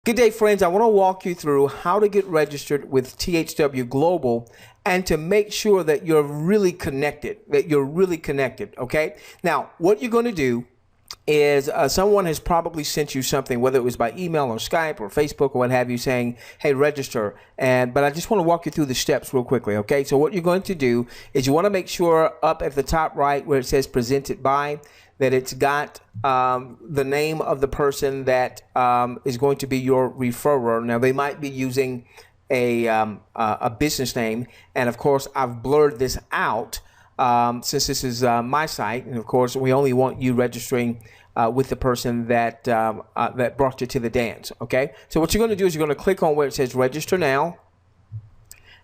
Good day, friends. I want to walk you through how to get registered with THW Global and to make sure that you're really connected, okay? Now, what you're going to do is someone has probably sent you something, whether it was by email or Skype or Facebook or what have you, saying, hey, register. But I just want to walk you through the steps real quickly, okay? So what you're going to do is you want to make sure up at the top right where it says presented by, that it's got the name of the person that is going to be your referrer. Now, they might be using a business name, and of course, I've blurred this out since this is my site, and of course, we only want you registering with the person that that brought you to the dance. Okay, so what you're going to do is you're going to click on where it says register now,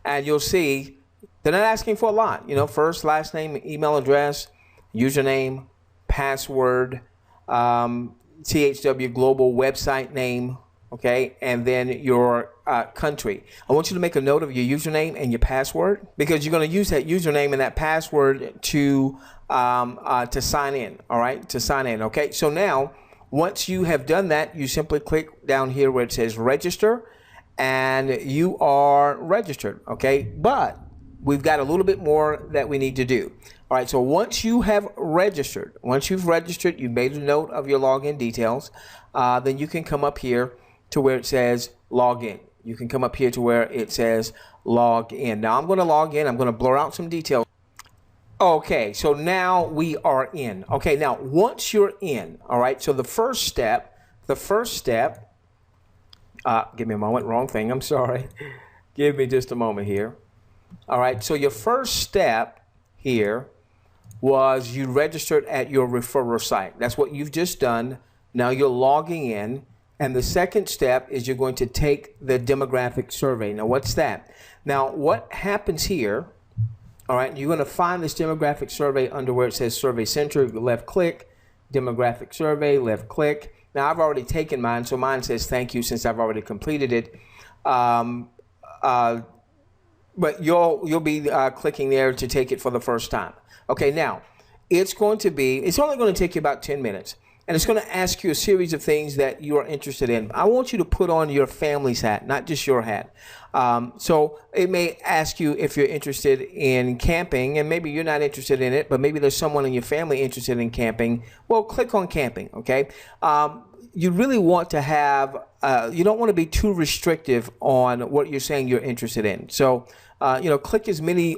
and you'll see they're not asking for a lot. You know, first, last name, email address, username, password, THW Global website name, okay, and then your country. I want you to make a note of your username and your password, because you're going to use that username and that password to sign in. All right, to sign in. Okay, so now once you have done that, you simply click down here where it says register, and you are registered. Okay, but we've got a little bit more that we need to do. All right, so once you have registered, you've made a note of your login details, then you can come up here to where it says log in. You can come up here to where it says log in. Now I'm going to log in. I'm going to blur out some details. Okay, so now we are in. Okay, now once you're in, all right, so the first step, give me a moment, wrong thing, I'm sorry. Give me just a moment here. All right, so your first step here was you registered at your referrer site. That's what you've just done. Now you're logging in, and the second step is you're going to take the demographic survey. Now what's that? Now what happens here, all right, you're going to find this demographic survey under where it says Survey Center, left click, demographic survey, left click. Now I've already taken mine, so mine says thank you since I've already completed it. But you'll be clicking there to take it for the first time. Okay, now it's only going to take you about 10 minutes, and it's going to ask you a series of things that you are interested in. I want you to put on your family's hat, not just your hat. So it may ask you if you're interested in camping, and maybe you're not interested in it, but maybe there's someone in your family interested in camping. Well, click on camping, okay? You really want to have, you don't want to be too restrictive on what you're saying you're interested in. So, you know, click as many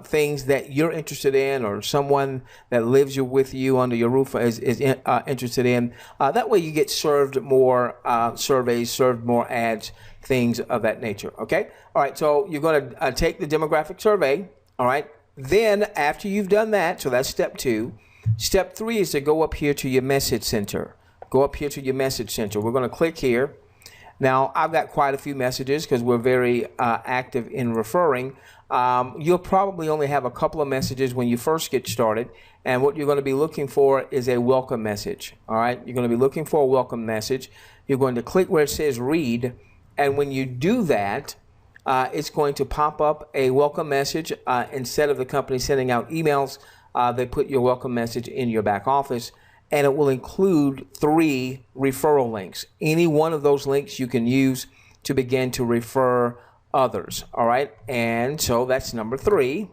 things that you're interested in, or someone that lives with you under your roof is interested in. That way you get served more surveys, served more ads, things of that nature, okay? All right, so you're going to take the demographic survey, all right? Then after you've done that, so that's step 2. Step 3 is to go up here to your message center. Go up here to your message center. We're going to click here. Now, I've got quite a few messages because we're very active in referring. You'll probably only have a couple of messages when you first get started, and what you're going to be looking for is a welcome message. All right, you're going to be looking for a welcome message. You're going to click where it says read, and when you do that, it's going to pop up a welcome message. Instead of the company sending out emails, they put your welcome message in your back office, and it will include 3 referral links. Any one of those links you can use to begin to refer others, all right? And so that's number 3.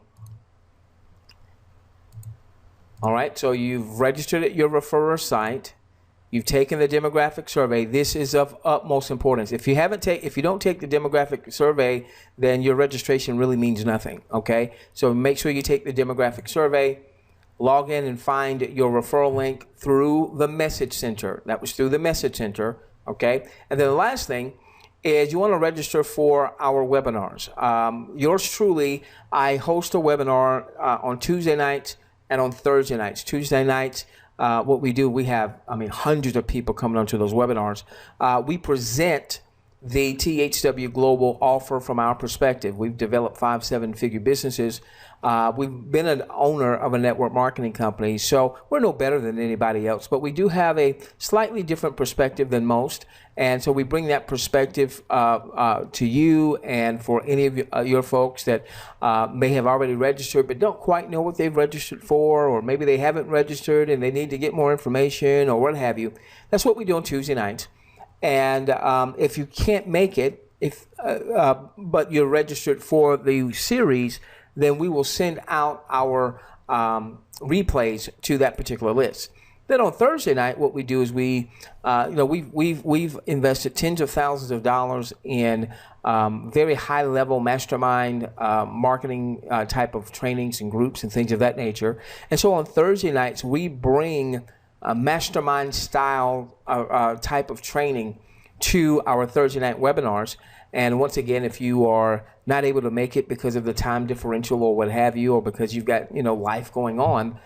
All right, so you've registered at your referrer site. You've taken the demographic survey. This is of utmost importance. If you don't take the demographic survey, then your registration really means nothing, okay? So make sure you take the demographic survey. Log in and find your referral link through the message center. That was through the message center, okay? And then the last thing is you want to register for our webinars. Yours truly, I host a webinar on Tuesday nights and on Thursday nights. Tuesday nights, what we do, we have, hundreds of people coming onto those webinars. We present the THW Global offer from our perspective. We've developed 5, 7-figure businesses. We've been an owner of a network marketing company, so we're no better than anybody else, but we do have a slightly different perspective than most, and so we bring that perspective to you and for any of your folks that may have already registered but don't quite know what they've registered for, or maybe they haven't registered and they need to get more information or what have you. That's what we do on Tuesday nights. And if you can't make it, but you're registered for the series, then we will send out our replays to that particular list. Then on Thursday night, what we do is we've invested tens of thousands of dollars in very high level mastermind marketing type of trainings and groups and things of that nature. And so on Thursday nights, we bring a mastermind style type of training to our Thursday night webinars. And once again, if you are not able to make it because of the time differential or what have you, or because you've got life going on,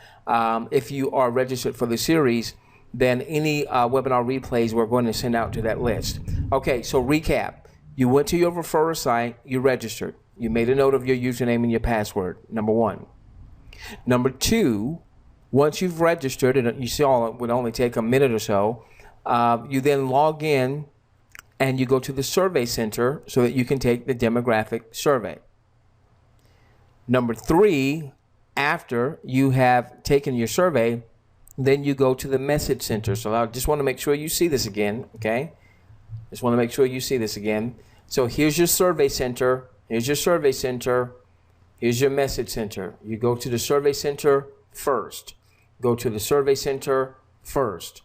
if you are registered for the series, then any webinar replays we're going to send out to that list. Okay, so recap. You went to your referrer site, you registered. You made a note of your username and your password, number one. Number two, once you've registered, and you saw it would only take a minute or so, you then log in and you go to the survey center so that you can take the demographic survey. Number three, after you have taken your survey, then you go to the message center. So I just want to make sure you see this again, okay? Just want to make sure you see this again. So here's your survey center. Here's your survey center. Here's your message center. You go to the survey center first. Go to the survey center first.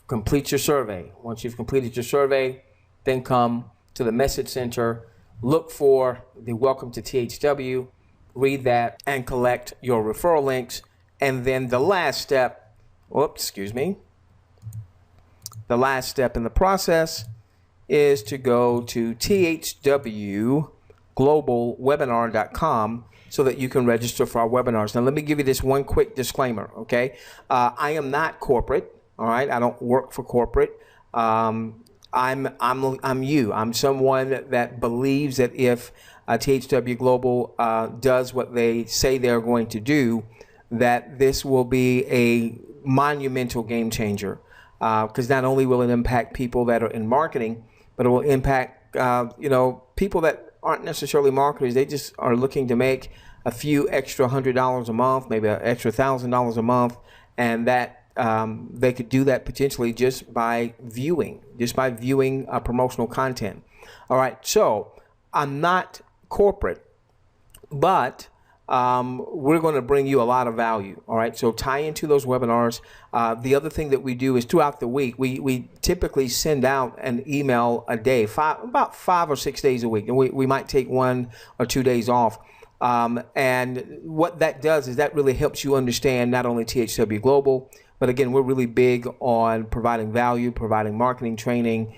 Complete your survey. Once you've completed your survey, then come to the message center. Look for the Welcome to THW. Read that and collect your referral links. And then the last step, the last step in the process is to go to THWglobalwebinar.com so that you can register for our webinars. Now, let me give you this one quick disclaimer, okay? I am not corporate, all right? I don't work for corporate. I'm you. I'm someone that believes that if THW Global does what they say they're going to do, that this will be a monumental game changer. Because not only will it impact people that are in marketing, but it will impact people that aren't necessarily marketers. They just are looking to make a few extra $100 a month, maybe an extra $1,000 a month, and that they could do that potentially just by viewing promotional content. All right, so I'm not corporate, but we're going to bring you a lot of value. All right, so tie into those webinars. The other thing that we do is throughout the week, we typically send out an email a day, about 5 or 6 days a week, and we might take 1 or 2 days off. And what that does is that really helps you understand not only THW Global, but again, we're really big on providing value, providing marketing training,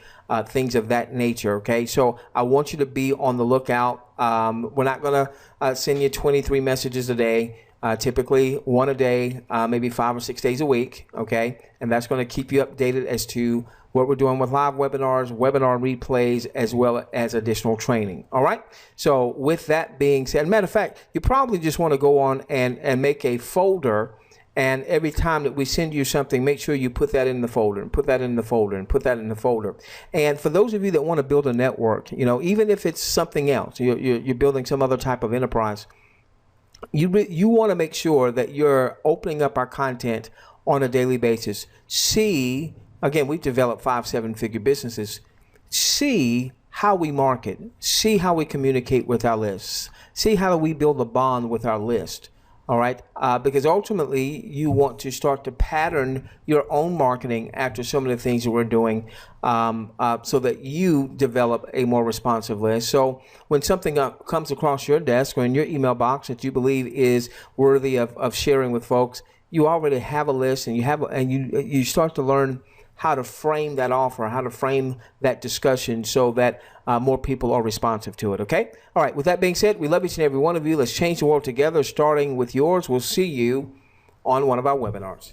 things of that nature, okay? So I want you to be on the lookout. We're not going to send you 23 messages a day, typically 1 a day, maybe 5 or 6 days a week, okay? And that's going to keep you updated as to what we're doing with live webinars, webinar replays, as well as additional training, all right? So with that being said, matter of fact, you probably just want to go on and make a folder. And every time that we send you something, make sure you put that in the folder and put that in the folder and put that in the folder. And for those of you that want to build a network, even if it's something else, you're building some other type of enterprise, you want to make sure that you're opening up our content on a daily basis. See, again, we've developed 5-7-figure businesses. See how we market. See how we communicate with our lists. See how we build a bond with our list. All right, because ultimately you want to start to pattern your own marketing after some of the things that we're doing, so that you develop a more responsive list. So when something comes across your desk or in your email box that you believe is worthy of sharing with folks, you already have a list, and you start to learn how to frame that offer, how to frame that discussion so that more people are responsive to it, okay? All right, with that being said, we love each and every one of you. Let's change the world together, starting with yours. We'll see you on one of our webinars.